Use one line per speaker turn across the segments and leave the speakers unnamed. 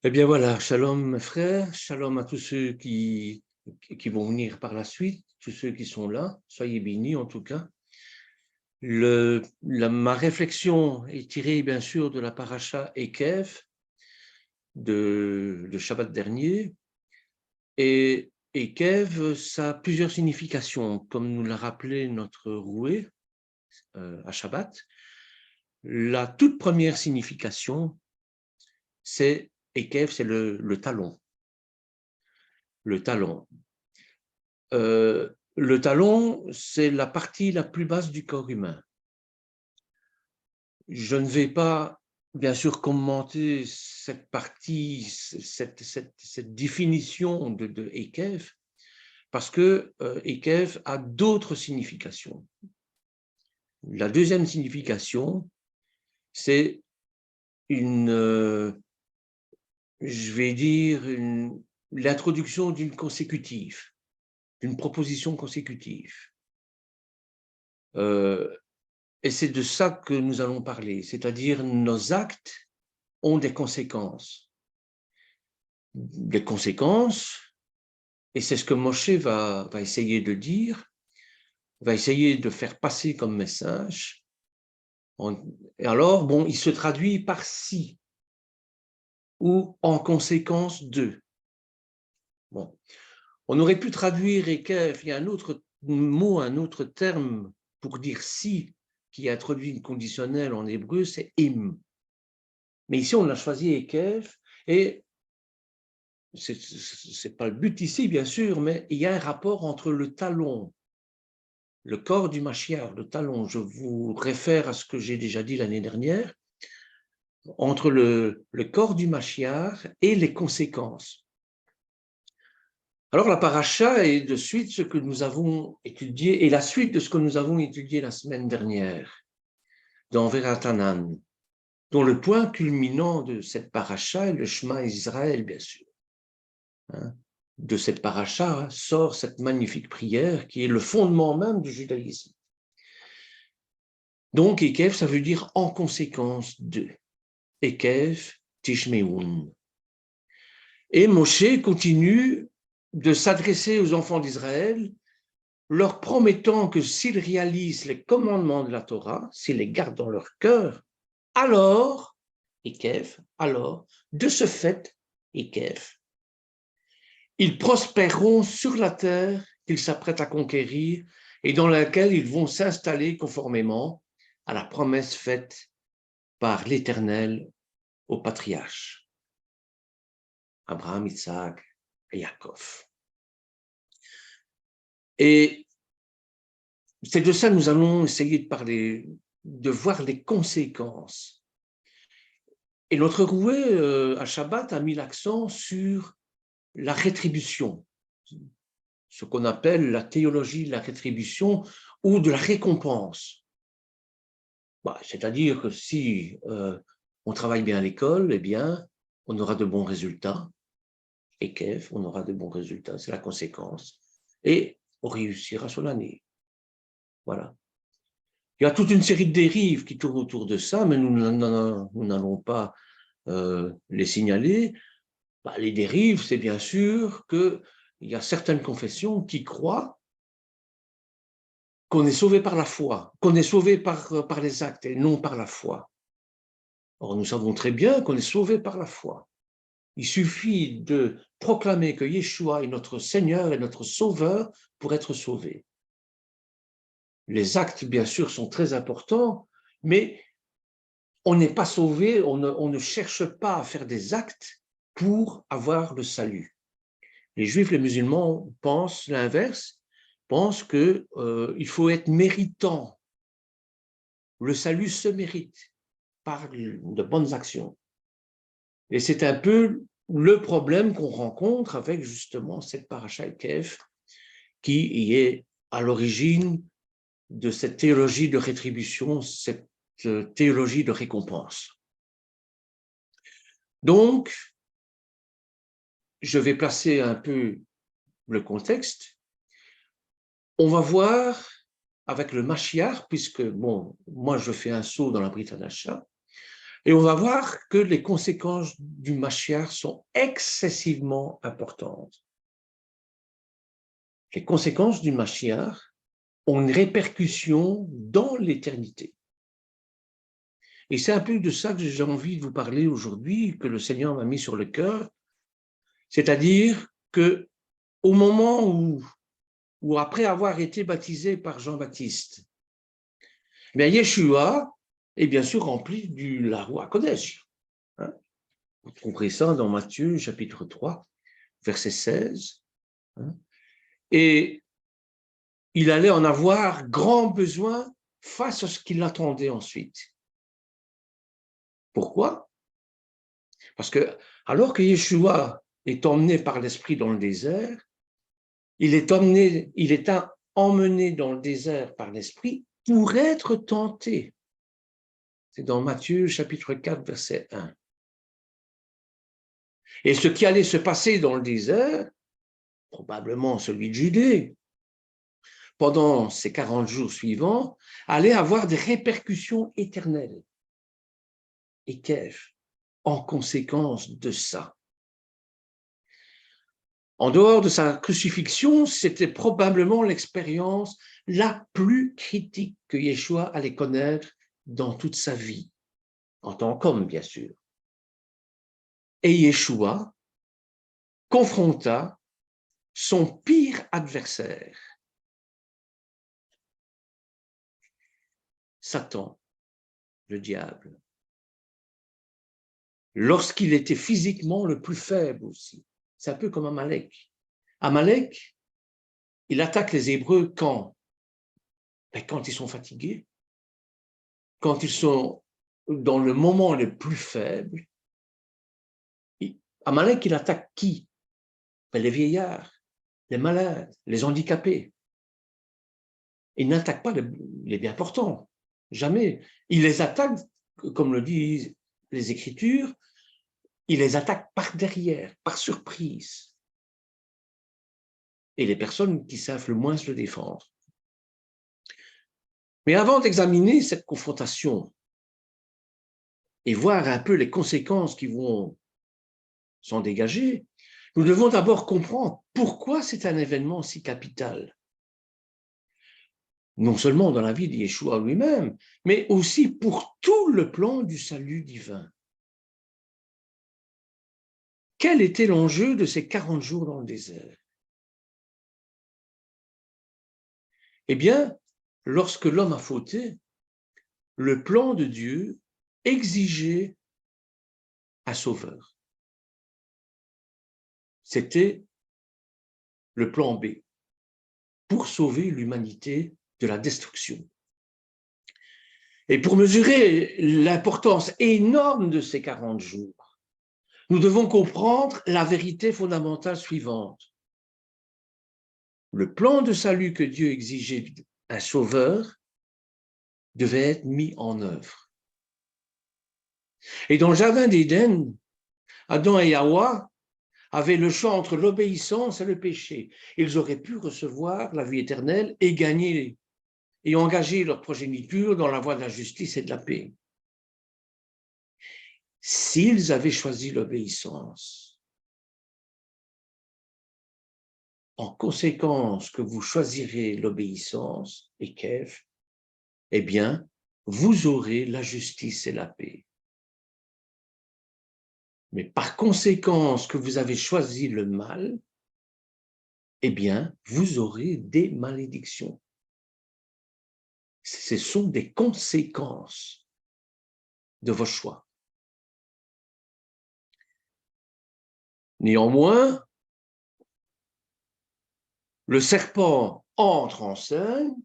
Eh bien voilà, shalom mes frères, shalom à tous ceux qui vont venir par la suite, tous ceux qui sont là, soyez bénis en tout cas. Ma réflexion est tirée bien sûr de la paracha Ekev de Shabbat dernier. Et Ekev, ça a plusieurs significations, comme nous l'a rappelé notre roué à Shabbat. La toute première signification, c'est Ekev, c'est le talon. Le talon. Le talon, c'est la partie la plus basse du corps humain. Je ne vais pas, bien sûr, commenter cette partie, cette définition de Ekev, parce que Ekev a d'autres significations. La deuxième signification, c'est je vais dire, l'introduction d'une consécutive, d'une proposition consécutive. Et c'est de ça que nous allons parler, c'est-à-dire nos actes ont des conséquences. Des conséquences, et c'est ce que Moshe va essayer de dire, va essayer de faire passer comme message. Et alors, bon, il se traduit par si, ou en conséquence de. Bon, on aurait pu traduire Ekef, il y a un autre mot, un autre terme pour dire si, qui introduit une conditionnelle en hébreu, c'est im. Mais ici, on a choisi Ekef, et ce n'est pas le but ici, bien sûr, mais il y a un rapport entre le talon, le corps du Mashiach, le talon, je vous réfère à ce que j'ai déjà dit l'année dernière, entre le corps du Mashiach et les conséquences. Alors la paracha est de suite ce que nous avons étudié, et la suite de ce que nous avons étudié la semaine dernière, dans Veratanan, dont le point culminant de cette paracha est le Shema Israël, bien sûr. De cette paracha sort cette magnifique prière qui est le fondement même du judaïsme. Donc, Ekev, ça veut dire en conséquence de. Ekev Tishmeun. Et Moshe continue de s'adresser aux enfants d'Israël, leur promettant que s'ils réalisent les commandements de la Torah, s'ils les gardent dans leur cœur, alors, Ekev, alors, de ce fait, Ekev, ils prospéreront sur la terre qu'ils s'apprêtent à conquérir et dans laquelle ils vont s'installer conformément à la promesse faite par l'Éternel aux patriarches, Abraham, Isaac et Yaakov. Et c'est de ça que nous allons essayer de parler, de voir les conséquences. Et notre roué à Shabbat a mis l'accent sur la rétribution, ce qu'on appelle la théologie de la rétribution ou de la récompense. C'est-à-dire que si on travaille bien à l'école, eh bien, on aura de bons résultats. Et Kev, on aura de bons résultats, c'est la conséquence. Et on réussira son année. Voilà. Il y a toute une série de dérives qui tournent autour de ça, mais nous n'allons pas les signaler. Les dérives, c'est bien sûr qu'il y a certaines confessions qui croient qu'on est sauvé par la foi, qu'on est sauvé par les actes et non par la foi. Or, nous savons très bien qu'on est sauvé par la foi. Il suffit de proclamer que Yeshua est notre Seigneur et notre Sauveur pour être sauvé. Les actes, bien sûr, sont très importants, mais on n'est pas sauvé, on ne cherche pas à faire des actes pour avoir le salut. Les Juifs, les musulmans pensent l'inverse, pensent qu'il faut être méritant. Le salut se mérite par de bonnes actions. Et c'est un peu le problème qu'on rencontre avec justement cette paracha Ekev qui est à l'origine de cette théologie de rétribution, cette théologie de récompense. Donc, je vais placer un peu le contexte. On va voir avec le Mashiach, puisque, bon, moi je fais un saut dans la Brit Hadasha, Et on va voir que les conséquences du Mashiach sont excessivement importantes. Les conséquences du Mashiach ont une répercussion dans l'éternité. Et c'est un peu de ça que j'ai envie de vous parler aujourd'hui, que le Seigneur m'a mis sur le cœur, c'est-à-dire que au moment où après avoir été baptisé par Jean-Baptiste, bien Yeshua est bien sûr rempli du la Roua Kodesh. Hein? Vous trouverez ça dans Matthieu chapitre 3, verset 16. Hein? Et il allait en avoir grand besoin face à ce qui l'attendait ensuite. Pourquoi? Parce que alors que Yeshua est emmené par l'Esprit dans le désert, il est emmené dans le désert par l'Esprit pour être tenté. C'est dans Matthieu chapitre 4, verset 1. Et ce qui allait se passer dans le désert, probablement celui de Judée, pendant ces 40 jours suivants, allait avoir des répercussions éternelles. Et qu'ai-je en conséquence de ça? En dehors de sa crucifixion, c'était probablement l'expérience la plus critique que Yeshua allait connaître dans toute sa vie, en tant qu'homme, bien sûr. Et Yeshua confronta son pire adversaire, Satan, le diable, lorsqu'il était physiquement le plus faible aussi. C'est un peu comme Amalek. Amalek, il attaque les Hébreux quand? Ben, quand ils sont fatigués, quand ils sont dans le moment le plus faible. Amalek, il attaque qui? Ben, les vieillards, les malades, les handicapés. Il n'attaque pas les bien portants, jamais. Il les attaque, comme le disent les Écritures, il les attaque par derrière, par surprise. Et les personnes qui savent le moins se défendre. Mais avant d'examiner cette confrontation et voir un peu les conséquences qui vont s'en dégager, nous devons d'abord comprendre pourquoi c'est un événement si capital. Non seulement dans la vie de Yeshua lui-même, mais aussi pour tout le plan du salut divin. Quel était l'enjeu de ces 40 jours dans le désert? Eh bien, lorsque l'homme a fauté, le plan de Dieu exigeait un sauveur. C'était le plan B, pour sauver l'humanité de la destruction. Et pour mesurer l'importance énorme de ces 40 jours, nous devons comprendre la vérité fondamentale suivante. Le plan de salut que Dieu exigeait d'un sauveur devait être mis en œuvre. Et dans le jardin d'Éden, Adam et Hawa avaient le choix entre l'obéissance et le péché. Ils auraient pu recevoir la vie éternelle et gagner et engager leur progéniture dans la voie de la justice et de la paix. S'ils avaient choisi l'obéissance, en conséquence que vous choisirez l'obéissance, et qu'est-ce? Eh bien, vous aurez la justice et la paix. Mais par conséquence que vous avez choisi le mal, eh bien, vous aurez des malédictions. Ce sont des conséquences de vos choix. Néanmoins, le serpent entre en scène,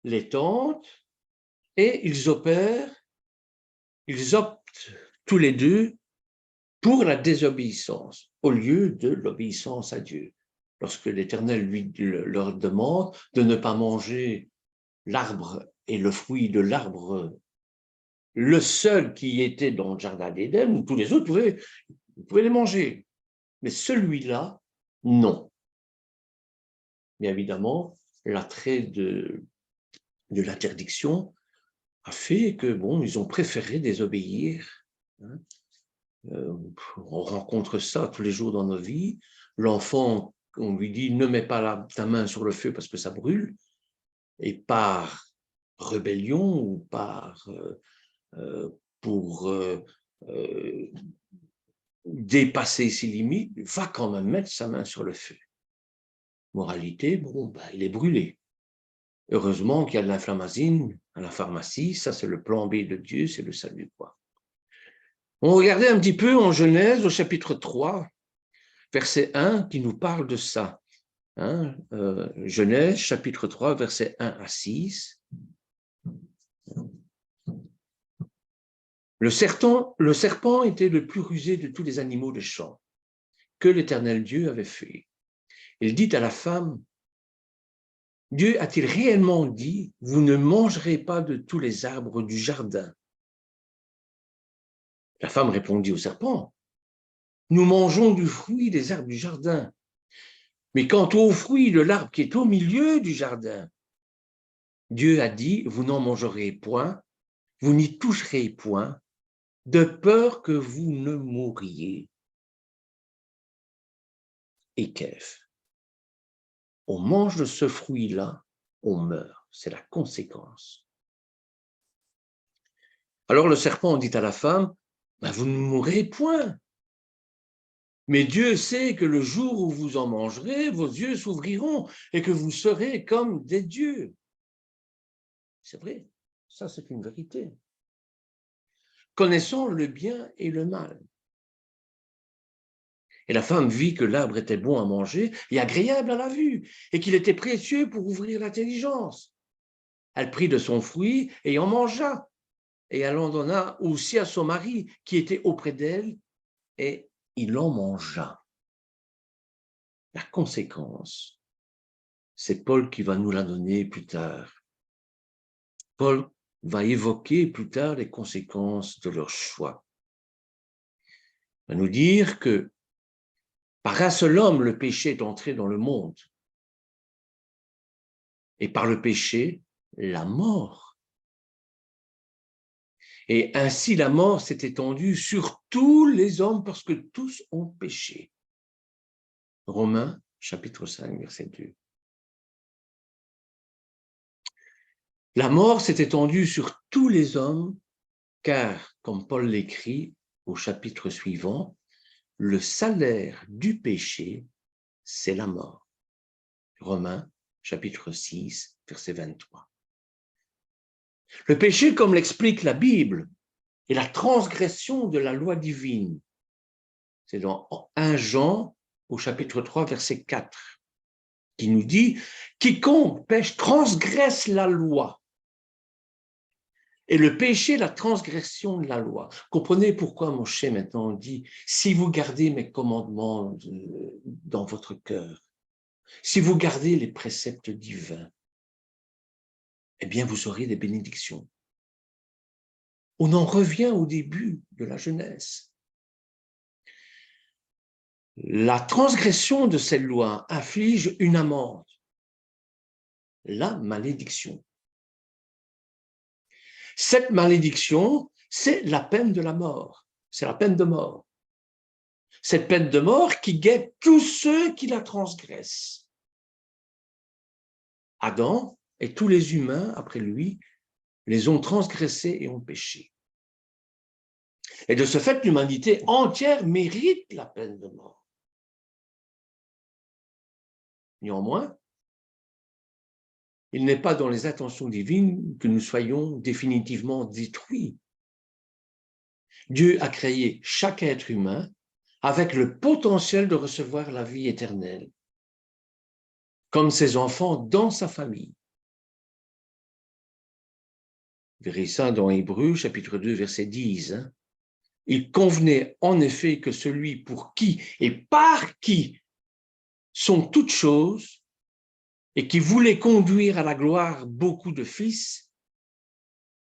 les tente, et ils optent tous les deux pour la désobéissance, au lieu de l'obéissance à Dieu. Lorsque l'Éternel leur demande de ne pas manger l'arbre et le fruit de l'arbre, le seul qui était dans le jardin d'Éden, où tous les autres pouvaient les manger. Mais celui-là, non. Bien évidemment, l'attrait de l'interdiction a fait que, bon, ils ont préféré désobéir Hein. On rencontre ça tous les jours dans nos vies. L'enfant, on lui dit, ne mets pas ta main sur le feu parce que ça brûle. Et par rébellion ou pour dépasser ses limites, va quand même mettre sa main sur le feu. Moralité, bon, il est brûlé. Heureusement qu'il y a de l'inflammasine à la pharmacie, ça c'est le plan B de Dieu, c'est le salut, quoi. On regardait un petit peu en Genèse au chapitre 3, verset 1, qui nous parle de ça. Hein, Genèse, chapitre 3, verset 1 à 6. Le serpent était le plus rusé de tous les animaux des champs que l'Éternel Dieu avait fait. Il dit à la femme, Dieu a-t-il réellement dit, vous ne mangerez pas de tous les arbres du jardin? La femme répondit au serpent, nous mangeons du fruit des arbres du jardin. Mais quant au fruit de l'arbre qui est au milieu du jardin, Dieu a dit, vous n'en mangerez point, vous n'y toucherez point, de peur que vous ne mouriez. Et qu'est-ce? On mange de ce fruit-là, on meurt. C'est la conséquence. Alors le serpent dit à la femme, vous ne mourrez point. Mais Dieu sait que le jour où vous en mangerez, vos yeux s'ouvriront et que vous serez comme des dieux. C'est vrai, ça c'est une vérité. Connaissons le bien et le mal. Et la femme vit que l'arbre était bon à manger et agréable à la vue, et qu'il était précieux pour ouvrir l'intelligence. Elle prit de son fruit et en mangea, et elle en donna aussi à son mari qui était auprès d'elle, et il en mangea. La conséquence, c'est Paul qui va nous la donner plus tard. Paul va évoquer plus tard les conséquences de leur choix. Il va nous dire que par un seul homme, le péché est entré dans le monde. Et par le péché, la mort. Et ainsi, la mort s'est étendue sur tous les hommes parce que tous ont péché. Romains, chapitre 5, verset 2. La mort s'est étendue sur tous les hommes, car, comme Paul l'écrit au chapitre suivant, le salaire du péché, c'est la mort. Romains, chapitre 6, verset 23. Le péché, comme l'explique la Bible, est la transgression de la loi divine. C'est dans 1 Jean, au chapitre 3, verset 4, qui nous dit « Quiconque pêche transgresse la loi. » Et le péché, la transgression de la loi. Comprenez pourquoi Moshe maintenant dit « Si vous gardez mes commandements dans votre cœur, si vous gardez les préceptes divins, eh bien vous aurez des bénédictions. » On en revient au début de la Genèse. La transgression de cette loi inflige une amende, la malédiction. Cette malédiction, c'est la peine de la mort, c'est la peine de mort. Cette peine de mort qui guette tous ceux qui la transgressent. Adam et tous les humains, après lui, les ont transgressés et ont péché. Et de ce fait, l'humanité entière mérite la peine de mort. Néanmoins, il n'est pas dans les intentions divines que nous soyons définitivement détruits. Dieu a créé chaque être humain avec le potentiel de recevoir la vie éternelle, comme ses enfants dans sa famille. Verrez ça dans Hébreux, chapitre 2, verset 10. Il convenait en effet que celui pour qui et par qui sont toutes choses et qui voulait conduire à la gloire beaucoup de fils,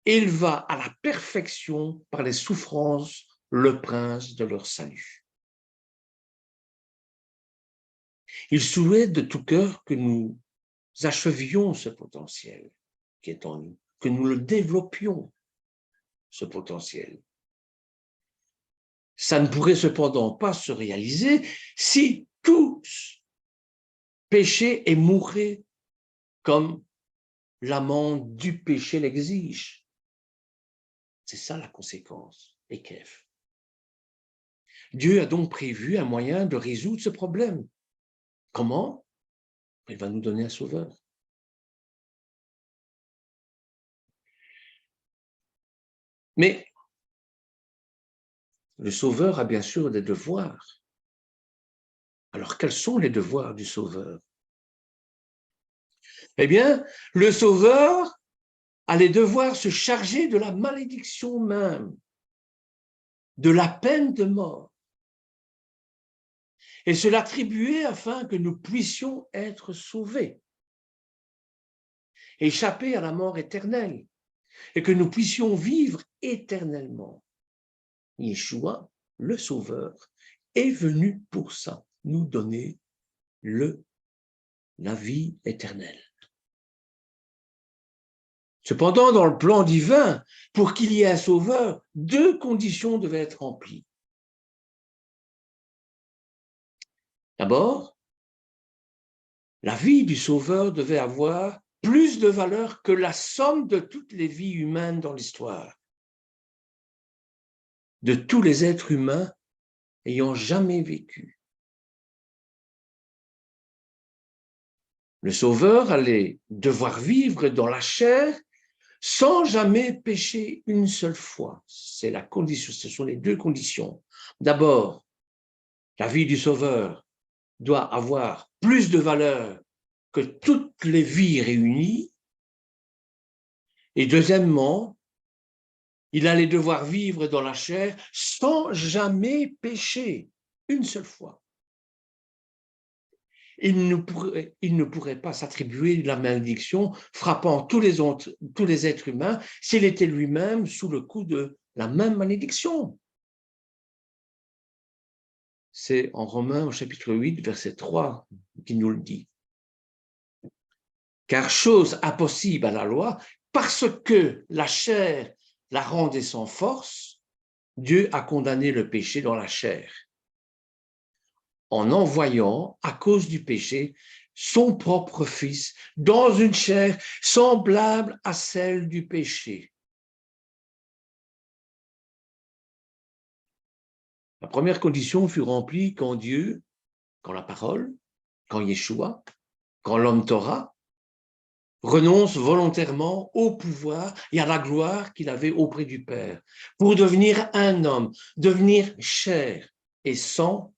éleva à la perfection par les souffrances le prince de leur salut. Il souhaite de tout cœur que nous achevions ce potentiel qui est en nous, que nous le développions, ce potentiel. Ça ne pourrait cependant pas se réaliser si tous péchaient et mourraient comme l'amende du péché l'exige. C'est ça la conséquence, Ekef. Dieu a donc prévu un moyen de résoudre ce problème. Comment? Il va nous donner un sauveur. Mais le sauveur a bien sûr des devoirs. Alors, quels sont les devoirs du sauveur? Eh bien, le sauveur allait devoir se charger de la malédiction même, de la peine de mort, et se l'attribuer afin que nous puissions être sauvés, échapper à la mort éternelle, et que nous puissions vivre éternellement. Yeshua, le Sauveur, est venu pour ça, nous donner la vie éternelle. Cependant, dans le plan divin, pour qu'il y ait un Sauveur, deux conditions devaient être remplies. D'abord, la vie du Sauveur devait avoir plus de valeur que la somme de toutes les vies humaines dans l'histoire, de tous les êtres humains ayant jamais vécu. Le Sauveur allait devoir vivre dans la chair sans jamais pécher une seule fois. C'est la condition, ce sont les deux conditions. D'abord, la vie du Sauveur doit avoir plus de valeur que toutes les vies réunies. Et deuxièmement, il allait devoir vivre dans la chair sans jamais pécher une seule fois. Il ne pourrait pas s'attribuer la malédiction frappant tous les êtres humains s'il était lui-même sous le coup de la même malédiction. C'est en Romains au chapitre 8, verset 3, qui nous le dit. Car chose impossible à la loi, parce que la chair la rendait sans force, Dieu a condamné le péché dans la chair, en envoyant, à cause du péché, son propre Fils dans une chair semblable à celle du péché. La première condition fut remplie quand Dieu, quand la parole, quand Yeshua, quand l'homme Torah, renonce volontairement au pouvoir et à la gloire qu'il avait auprès du Père, pour devenir un homme, devenir chair et sang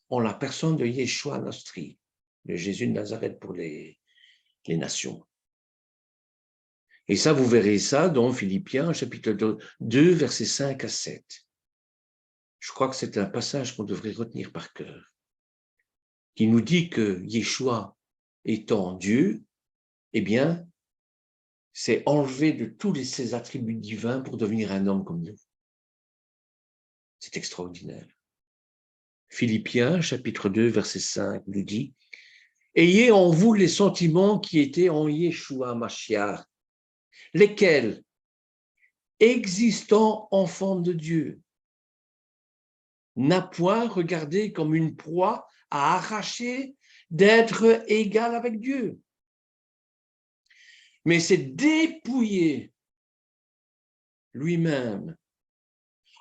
en la personne de Yeshua Nostri, de Jésus de Nazareth pour les nations. Et ça, vous verrez ça dans Philippiens, chapitre 2, versets 5 à 7. Je crois que c'est un passage qu'on devrait retenir par cœur, qui nous dit que Yeshua étant Dieu, eh bien, c'est enlever de tous ses attributs divins pour devenir un homme comme nous. C'est extraordinaire. Philippiens, chapitre 2, verset 5, nous dit « Ayez en vous les sentiments qui étaient en Yeshua Mashiach, lesquels, existant en forme de Dieu, n'a point regardé comme une proie à arracher d'être égal avec Dieu, mais s'est dépouillé lui-même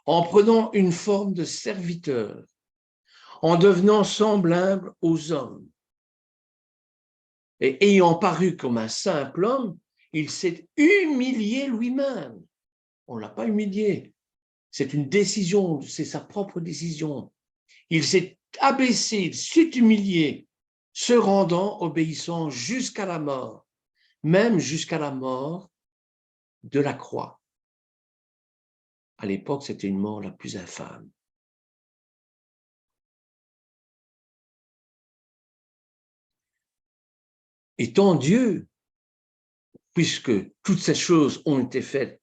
en prenant une forme de serviteur, en devenant semblable aux hommes. Et ayant paru comme un simple homme, il s'est humilié lui-même. On ne l'a pas humilié. C'est une décision, c'est sa propre décision. Il s'est abaissé, il s'est humilié, se rendant obéissant jusqu'à la mort, même jusqu'à la mort de la croix. À l'époque, c'était une mort la plus infâme. Étant Dieu, puisque toutes ces choses ont été faites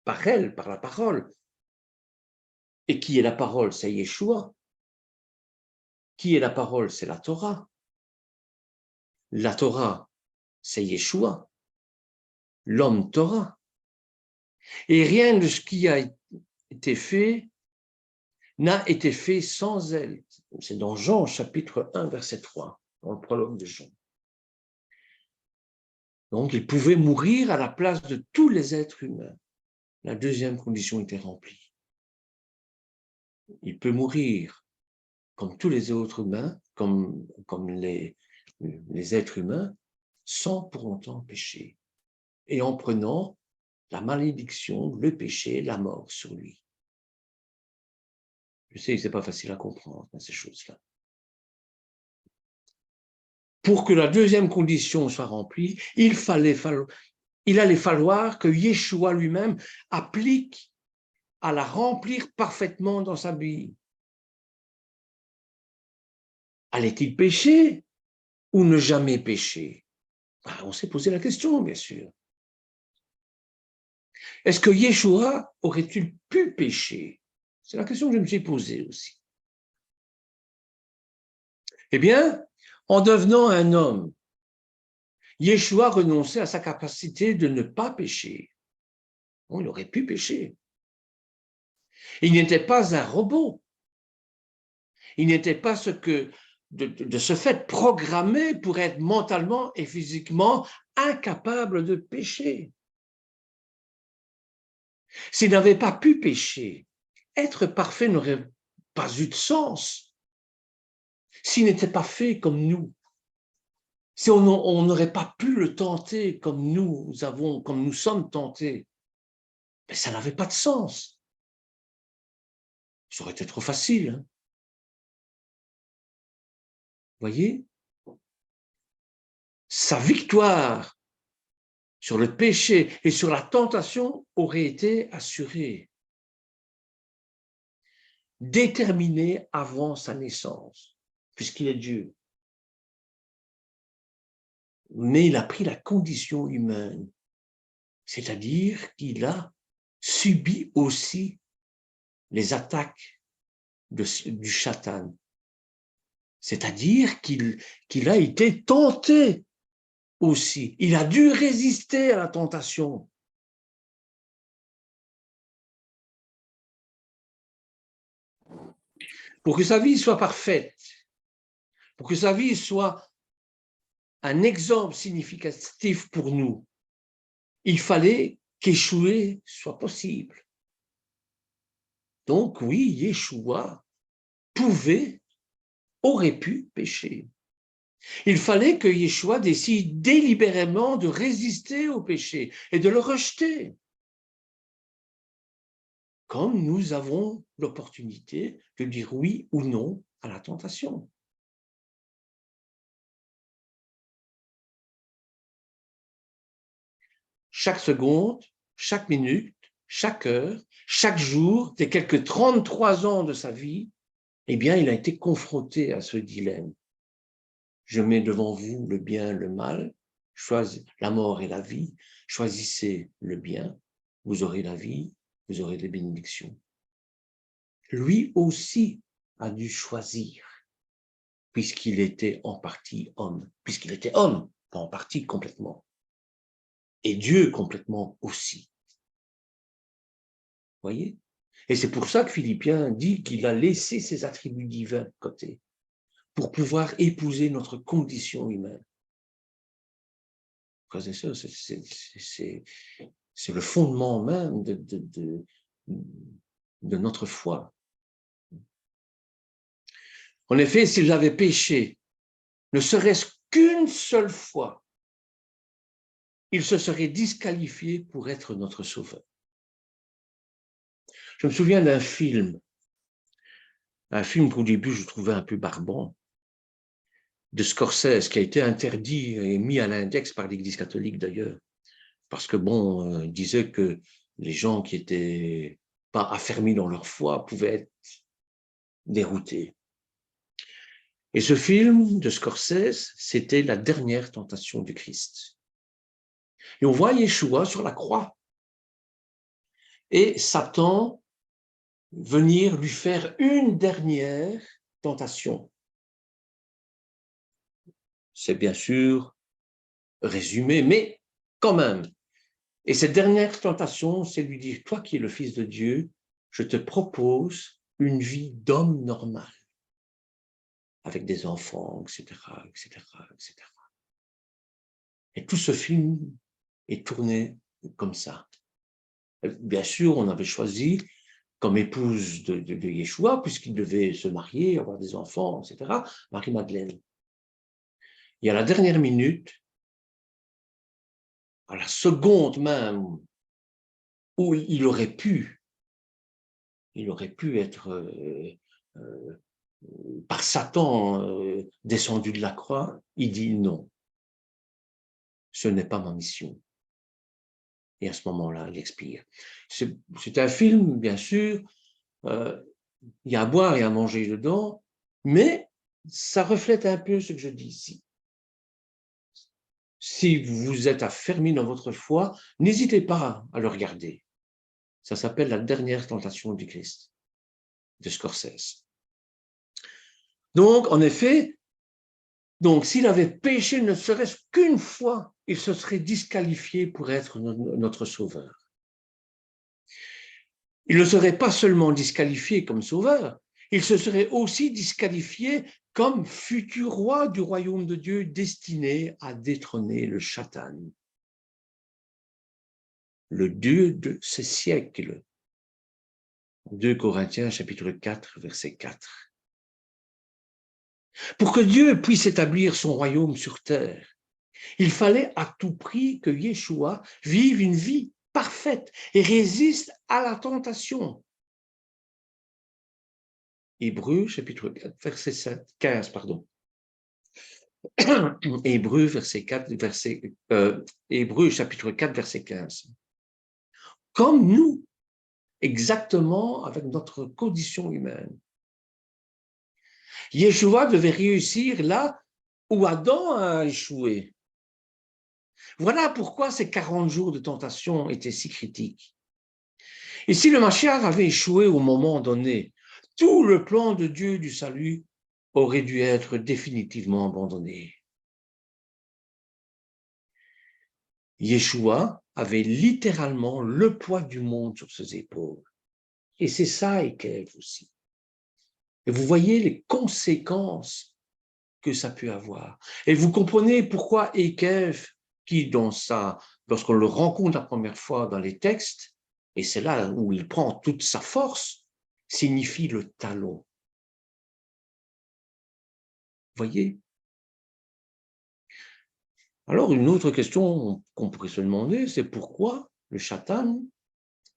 par elle, par la parole, et qui est la parole, c'est Yeshua. Qui est la parole, c'est la Torah. La Torah, c'est Yeshua, l'homme Torah. Et rien de ce qui a été fait n'a été fait sans elle. C'est dans Jean, chapitre 1, verset 3, dans le prologue de Jean. Donc, il pouvait mourir à la place de tous les êtres humains. La deuxième condition était remplie. Il peut mourir comme tous les autres humains, comme les êtres humains, sans pour autant pécher, et en prenant la malédiction, le péché, la mort sur lui. Je sais que ce n'est pas facile à comprendre, ces choses-là. Pour que la deuxième condition soit remplie, il allait falloir que Yeshua lui-même applique à la remplir parfaitement dans sa vie. Allait-il pécher ou ne jamais pécher? On s'est posé la question, bien sûr. Est-ce que Yeshua aurait-il pu pécher? C'est la question que je me suis posée aussi. Eh bien, en devenant un homme, Yeshua renonçait à sa capacité de ne pas pécher. Bon, il aurait pu pécher. Il n'était pas un robot. Il n'était pas de ce fait programmé pour être mentalement et physiquement incapable de pécher. S'il n'avait pas pu pécher, être parfait n'aurait pas eu de sens. S'il n'était pas fait comme nous, si on n'aurait pas pu le tenter comme comme nous sommes tentés, mais ça n'avait pas de sens. Ça aurait été trop facile. Hein. Voyez? Sa victoire sur le péché et sur la tentation aurait été assurée, déterminée avant sa naissance, puisqu'il est Dieu. Mais il a pris la condition humaine, c'est-à-dire qu'il a subi aussi les attaques du Satan, c'est-à-dire qu'il a été tenté aussi, il a dû résister à la tentation. Pour que sa vie soit parfaite, pour que sa vie soit un exemple significatif pour nous, il fallait qu'échouer soit possible. Donc oui, Yeshua aurait pu pécher. Il fallait que Yeshua décide délibérément de résister au péché et de le rejeter. Comme nous avons l'opportunité de dire oui ou non à la tentation. Chaque seconde, chaque minute, chaque heure, chaque jour des quelques 33 ans de sa vie, eh bien, il a été confronté à ce dilemme. Je mets devant vous le bien, le mal, la mort et la vie. Choisissez le bien, vous aurez la vie, vous aurez les bénédictions. Lui aussi a dû choisir, puisqu'il était en partie homme, puisqu'il était homme, pas en partie complètement, et Dieu complètement aussi. Voyez? Et c'est pour ça que Philippiens dit qu'il a laissé ses attributs divins de côté, pour pouvoir épouser notre condition humaine. Frères et sœurs, c'est le fondement même de notre foi. En effet, s'il avait péché, ne serait-ce qu'une seule fois, il se serait disqualifié pour être notre sauveur. Je me souviens d'un film qu'au début je trouvais un peu barbant, de Scorsese, qui a été interdit et mis à l'index par l'Église catholique d'ailleurs, parce que bon, il disait que les gens qui étaient pas affermis dans leur foi pouvaient être déroutés. Et ce film de Scorsese, c'était la dernière tentation du Christ. Et on voit Yeshua sur la croix. Et Satan venir lui faire une dernière tentation. C'est bien sûr résumé, mais quand même. Et cette dernière tentation, c'est lui dire, toi qui es le Fils de Dieu, je te propose une vie d'homme normal, avec des enfants, etc., etc., etc. Et tout ce film est tourné comme ça. Bien sûr, on avait choisi comme épouse de Yeshua, puisqu'il devait se marier, avoir des enfants, etc., Marie-Madeleine. Et à la dernière minute, à la seconde même, où il aurait pu être par Satan descendu de la croix, il dit non, ce n'est pas ma mission. Et à ce moment-là, il expire. C'est un film, bien sûr, il y a à boire et à manger dedans, mais ça reflète un peu ce que je dis ici. Si vous êtes affermi dans votre foi, n'hésitez pas à le regarder. Ça s'appelle La dernière tentation du Christ, de Scorsese. Donc, en effet, s'il avait péché ne serait-ce qu'une fois, il se serait disqualifié pour être notre sauveur. Il ne serait pas seulement disqualifié comme sauveur, il se serait aussi disqualifié comme futur roi du royaume de Dieu destiné à détrôner le Satan, le Dieu de ces siècles. 2 Corinthiens chapitre 4, verset 4. Pour que Dieu puisse établir son royaume sur terre, il fallait à tout prix que Yeshua vive une vie parfaite et résiste à la tentation. Hébreux chapitre 4, verset 15, pardon. Hébreux, Hébreux chapitre 4, verset 15. Comme nous, exactement avec notre condition humaine. Yeshua devait réussir là où Adam a échoué. Voilà pourquoi ces 40 jours de tentation étaient si critiques. Et si le Mashiach avait échoué au moment donné, tout le plan de Dieu du salut aurait dû être définitivement abandonné. Yeshua avait littéralement le poids du monde sur ses épaules. Et c'est ça, Ekev aussi. Et vous voyez les conséquences que ça peut avoir. Et vous comprenez pourquoi Ekev, qui lorsqu'on le rencontre la première fois dans les textes, et c'est là où il prend toute sa force, signifie le talon. Voyez? Alors, une autre question qu'on pourrait se demander, c'est pourquoi le Satan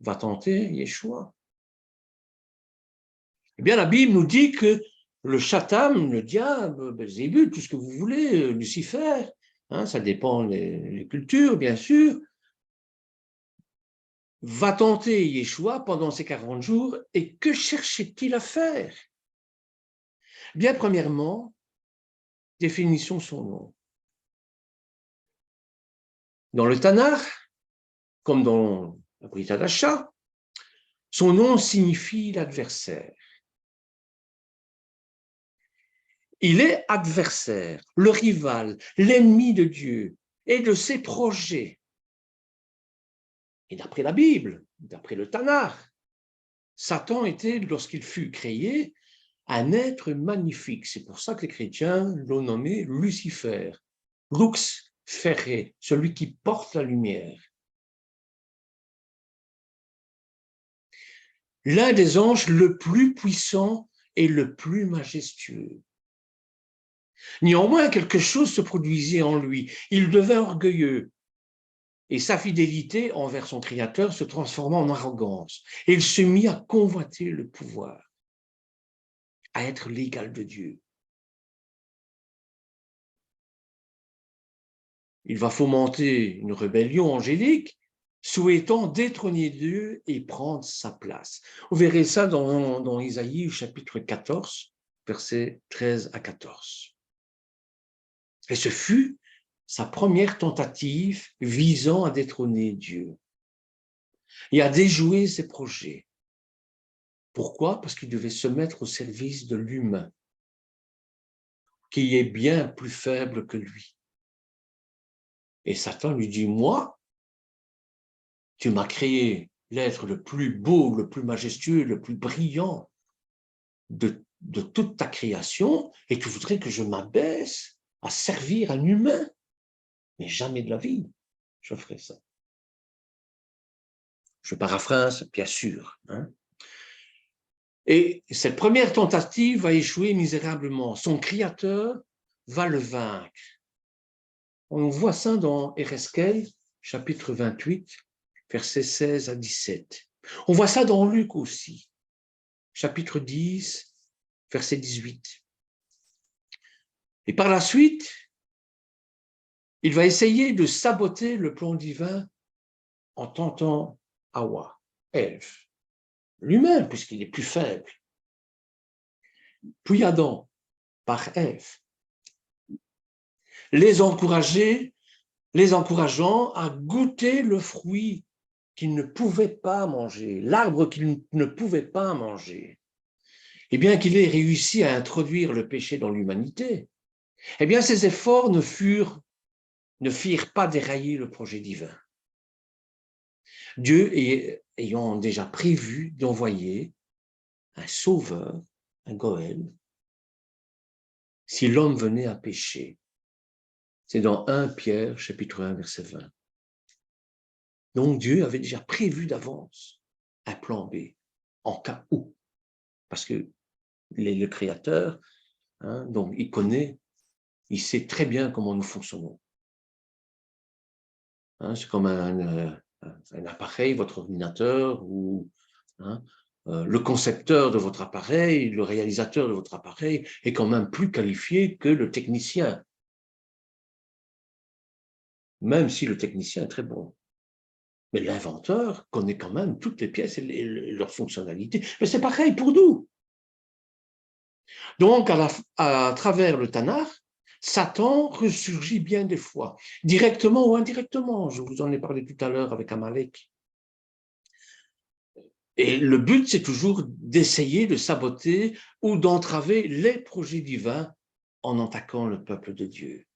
va tenter Yeshua? Eh bien, la Bible nous dit que le Satan, le diable, Belzébul, tout ce que vous voulez, Lucifer, ça dépend des cultures, bien sûr, va tenter Yeshua pendant ces 40 jours, et que cherchait-il à faire? Bien, premièrement, définissons son nom. Dans le Tanakh, comme dans la Brit Hadasha, son nom signifie l'adversaire. Il est adversaire, le rival, l'ennemi de Dieu et de ses projets. Et d'après la Bible, d'après le Tanakh, Satan était, lorsqu'il fut créé, un être magnifique. C'est pour ça que les chrétiens l'ont nommé Lucifer, Lux Ferré, celui qui porte la lumière. L'un des anges le plus puissant et le plus majestueux. Néanmoins, quelque chose se produisait en lui. Il devint orgueilleux et sa fidélité envers son Créateur se transforma en arrogance. Et il se mit à convoiter le pouvoir, à être l'égal de Dieu. Il va fomenter une rébellion angélique, souhaitant détrôner Dieu et prendre sa place. Vous verrez ça dans Isaïe chapitre 14, versets 13 à 14. Et ce fut sa première tentative visant à détrôner Dieu et à déjouer ses projets. Pourquoi? Parce qu'il devait se mettre au service de l'humain, qui est bien plus faible que lui. Et Satan lui dit, moi, tu m'as créé l'être le plus beau, le plus majestueux, le plus brillant. de toute ta création et tu voudrais que je m'abaisse à servir un humain. Mais jamais de la vie, je ferai ça. Je paraphrase, bien sûr. Hein. Et cette première tentative va échouer misérablement. Son créateur va le vaincre. On voit ça dans Ereskel, chapitre 28, versets 16 à 17. On voit ça dans Luc aussi, chapitre 10, verset 18. Et par la suite, il va essayer de saboter le plan divin en tentant Hawa, Ève, l'humain, puisqu'il est plus faible. Puis Adam, par Ève. Les encourageant à goûter le fruit qu'ils ne pouvaient pas manger, l'arbre qu'ils ne pouvaient pas manger. Et bien qu'il ait réussi à introduire le péché dans l'humanité, eh bien ses efforts ne firent pas dérailler le projet divin. Dieu ayant déjà prévu d'envoyer un sauveur, un Goël, si l'homme venait à pécher. C'est dans 1 Pierre, chapitre 1, verset 20. Donc Dieu avait déjà prévu d'avance un plan B, en cas où. Parce que le Créateur, hein, donc il connaît, il sait très bien comment nous fonctionnons. Hein, c'est comme un appareil, votre ordinateur, ou hein, le concepteur de votre appareil, le réalisateur de votre appareil est quand même plus qualifié que le technicien. Même si le technicien est très bon. Mais l'inventeur connaît quand même toutes les pièces et leurs fonctionnalités. Mais c'est pareil pour nous. Donc, à travers le Tanakh, Satan ressurgit bien des fois, directement ou indirectement. Je vous en ai parlé tout à l'heure avec Amalek. Et le but, c'est toujours d'essayer de saboter ou d'entraver les projets divins en attaquant le peuple de Dieu.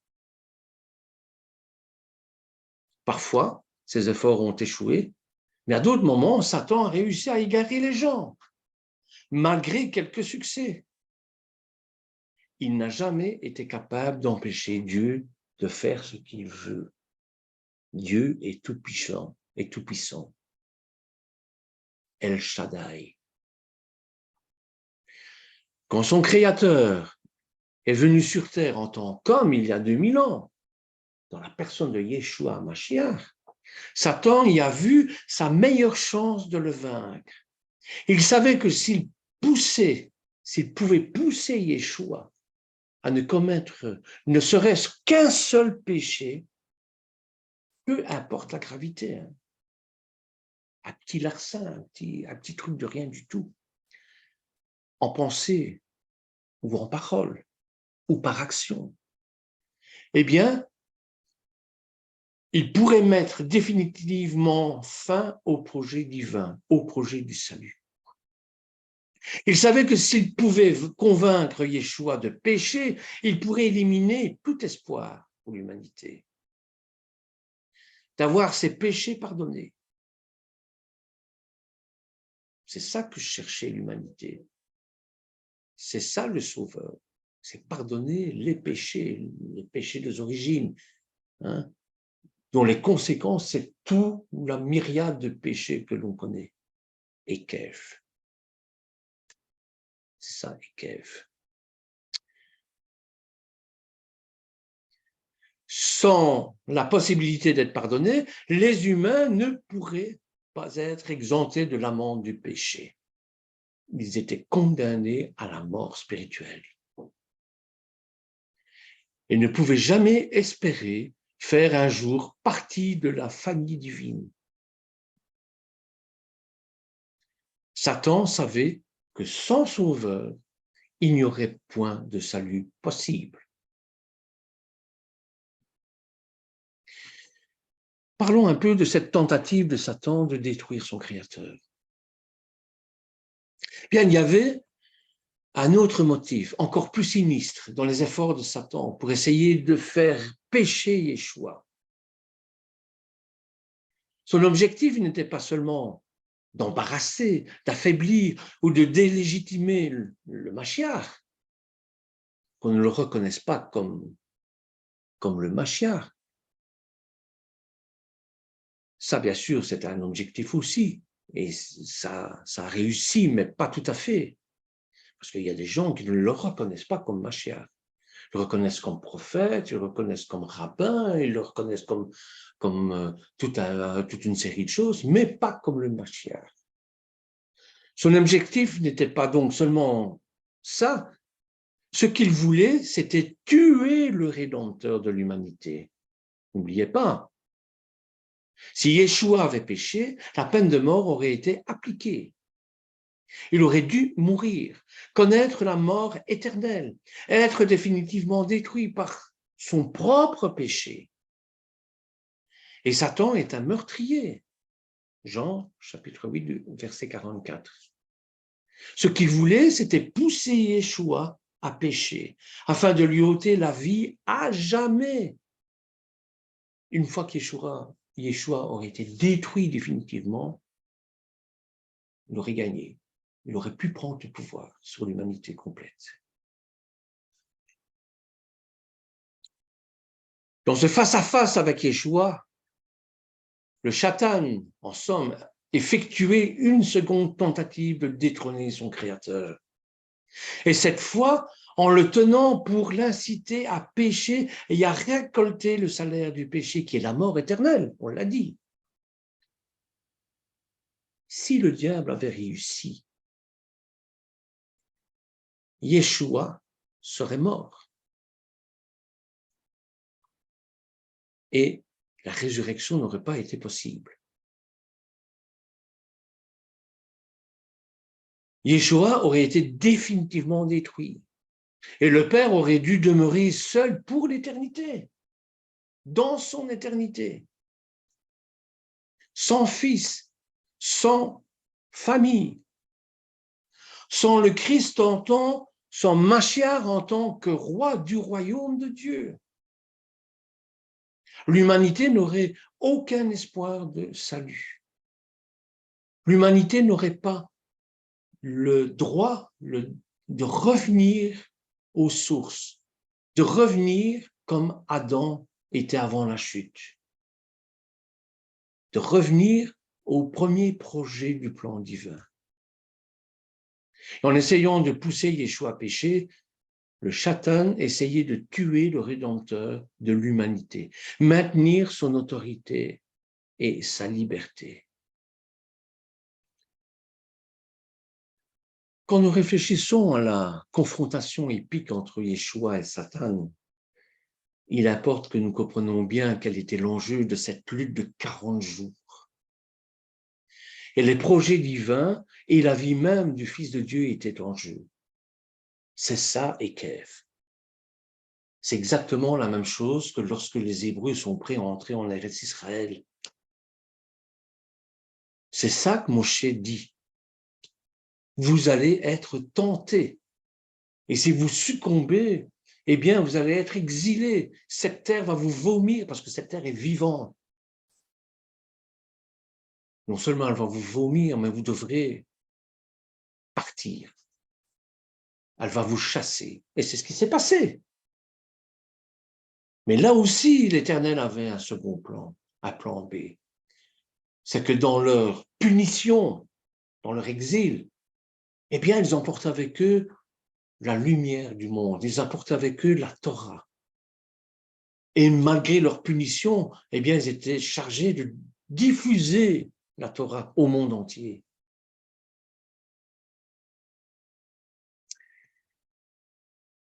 Parfois, ces efforts ont échoué, mais à d'autres moments, Satan a réussi à égarer les gens, malgré quelques succès. Il n'a jamais été capable d'empêcher Dieu de faire ce qu'il veut. Dieu est tout-puissant et tout-puissant. El Shaddai. Quand son Créateur est venu sur terre en tant qu'homme il y a 2000 ans, dans la personne de Yeshua Mashiach, Satan y a vu sa meilleure chance de le vaincre. Il savait que s'il pouvait pousser Yeshua à ne commettre ne serait-ce qu'un seul péché, peu importe la gravité, hein, un petit larcin, un petit truc de rien du tout, en pensée ou en parole ou par action, eh bien, il pourrait mettre définitivement fin au projet divin, au projet du salut. Il savait que s'il pouvait convaincre Yeshua de pécher, il pourrait éliminer tout espoir pour l'humanité, d'avoir ses péchés pardonnés. C'est ça que cherchait l'humanité. C'est ça le sauveur. C'est pardonner les péchés des origines, hein, dont les conséquences, c'est toute la myriade de péchés que l'on connaît. Ekev. C'est ça, Ekev. Sans la possibilité d'être pardonnés, les humains ne pourraient pas être exemptés de l'amende du péché. Ils étaient condamnés à la mort spirituelle. Ils ne pouvaient jamais espérer faire un jour partie de la famille divine. Satan savait que sans sauveur, il n'y aurait point de salut possible. Parlons un peu de cette tentative de Satan de détruire son Créateur. Bien, il y avait un autre motif, encore plus sinistre, dans les efforts de Satan pour essayer de faire pécher Yeshua. Son objectif n'était pas seulement d'embarrasser, d'affaiblir ou de délégitimer le Mashiach, qu'on ne le reconnaisse pas comme le Mashiach. Ça, bien sûr, c'est un objectif aussi. Et ça réussit, mais pas tout à fait. Parce qu'il y a des gens qui ne le reconnaissent pas comme Mashiach. Ils le reconnaissent comme prophète, ils le reconnaissent comme rabbin, ils le reconnaissent comme toute une série de choses, mais pas comme le Mashiach. Son objectif n'était pas donc seulement ça. Ce qu'il voulait, c'était tuer le Rédempteur de l'humanité. N'oubliez pas, si Yeshua avait péché, la peine de mort aurait été appliquée. Il aurait dû mourir, connaître la mort éternelle, être définitivement détruit par son propre péché. Et Satan est un meurtrier. Jean, chapitre 8, verset 44. Ce qu'il voulait, c'était pousser Yeshua à pécher, afin de lui ôter la vie à jamais. Une fois qu'Yeshua aurait été détruit définitivement, il aurait gagné. Il aurait pu prendre le pouvoir sur l'humanité complète. Dans ce face-à-face avec Yeshua, le Satan, en somme, effectuait une seconde tentative de détrôner son Créateur. Et cette fois, en le tenant pour l'inciter à pécher et à récolter le salaire du péché, qui est la mort éternelle, on l'a dit. Si le diable avait réussi, Yeshua serait mort. Et la résurrection n'aurait pas été possible. Yeshua aurait été définitivement détruit. Et le Père aurait dû demeurer seul pour l'éternité, dans son éternité, sans fils, sans famille, sans le Christ en tant, sans Mashiach en tant que roi du royaume de Dieu. L'humanité n'aurait aucun espoir de salut. L'humanité n'aurait pas le droit de revenir aux sources, de revenir comme Adam était avant la chute, de revenir au premier projet du plan divin. En essayant de pousser Yeshua à pécher, le Satan essayait de tuer le Rédempteur de l'humanité, maintenir son autorité et sa liberté. Quand nous réfléchissons à la confrontation épique entre Yeshua et Satan, il importe que nous comprenions bien quel était l'enjeu de cette lutte de 40 jours. Et les projets divins et la vie même du Fils de Dieu étaient en jeu. C'est ça, Ekev. C'est exactement la même chose que lorsque les Hébreux sont prêts à entrer en Eretz Israël. C'est ça que Moshe dit. Vous allez être tentés. Et si vous succombez, eh bien, vous allez être exilés. Cette terre va vous vomir parce que cette terre est vivante. Non seulement elle va vous vomir, mais vous devrez partir. Elle va vous chasser. Et c'est ce qui s'est passé. Mais là aussi, l'Éternel avait un second plan, un plan B. C'est que dans leur punition, dans leur exil, eh bien, ils emportent avec eux la lumière du monde. Ils emportent avec eux la Torah. Et malgré leur punition, eh bien, ils étaient chargés de diffuser la Torah au monde entier.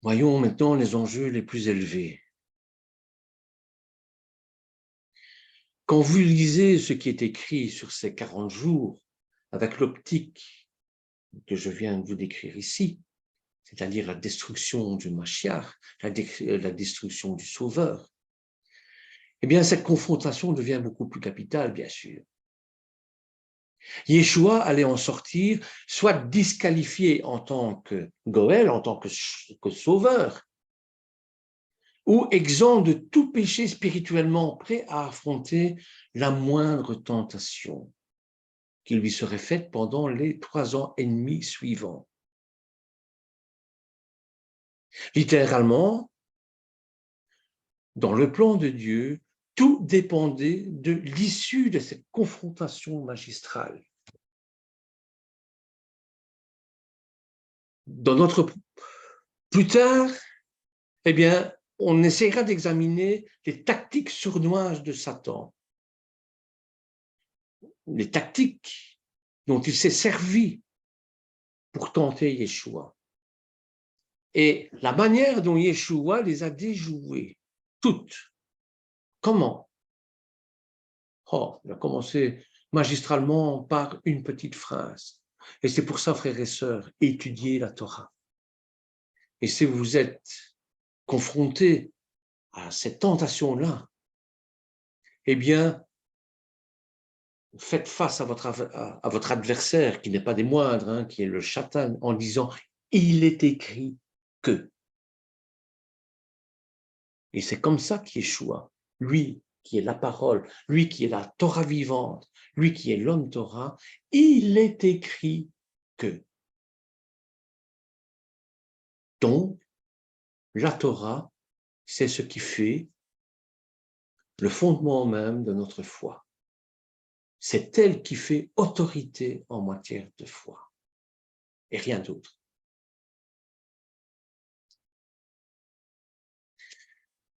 Voyons maintenant les enjeux les plus élevés. Quand vous lisez ce qui est écrit sur ces 40 jours, avec l'optique que je viens de vous décrire ici, c'est-à-dire la destruction du Mashiach, la destruction du Sauveur, eh bien, cette confrontation devient beaucoup plus capitale, bien sûr. Yeshua allait en sortir, soit disqualifié en tant que Goël, en tant que sauveur, ou exempt de tout péché spirituellement prêt à affronter la moindre tentation, qui lui serait faite pendant les 3 ans et demi suivants. Littéralement, dans le plan de Dieu, tout dépendait de l'issue de cette confrontation magistrale. Plus tard, eh bien, on essaiera d'examiner les tactiques sournoises de Satan, les tactiques dont il s'est servi pour tenter Yeshua. Et la manière dont Yeshua les a déjouées, toutes. Comment? Oh, il a commencé magistralement par une petite phrase. Et c'est pour ça, frères et sœurs, étudiez la Torah. Et si vous êtes confrontés à cette tentation-là, eh bien, faites face à votre adversaire, qui n'est pas des moindres, hein, qui est le Satan, en disant « il est écrit que ». Et c'est comme ça qu'Yeshua, lui qui est la parole, lui qui est la Torah vivante, lui qui est l'homme Torah, il est écrit que. Donc, la Torah, c'est ce qui fait le fondement même de notre foi. C'est elle qui fait autorité en matière de foi, et rien d'autre.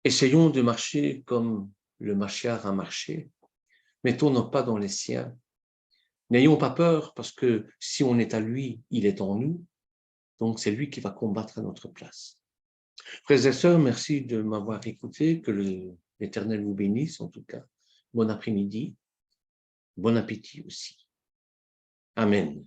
Essayons de marcher comme le Mashiach a marché. Mettons nos pas dans les siens. N'ayons pas peur, parce que si on est à lui, il est en nous. Donc, c'est lui qui va combattre à notre place. Frères et sœurs, merci de m'avoir écouté. Que l'Éternel vous bénisse, en tout cas. Bon après-midi. Bon appétit aussi. Amen.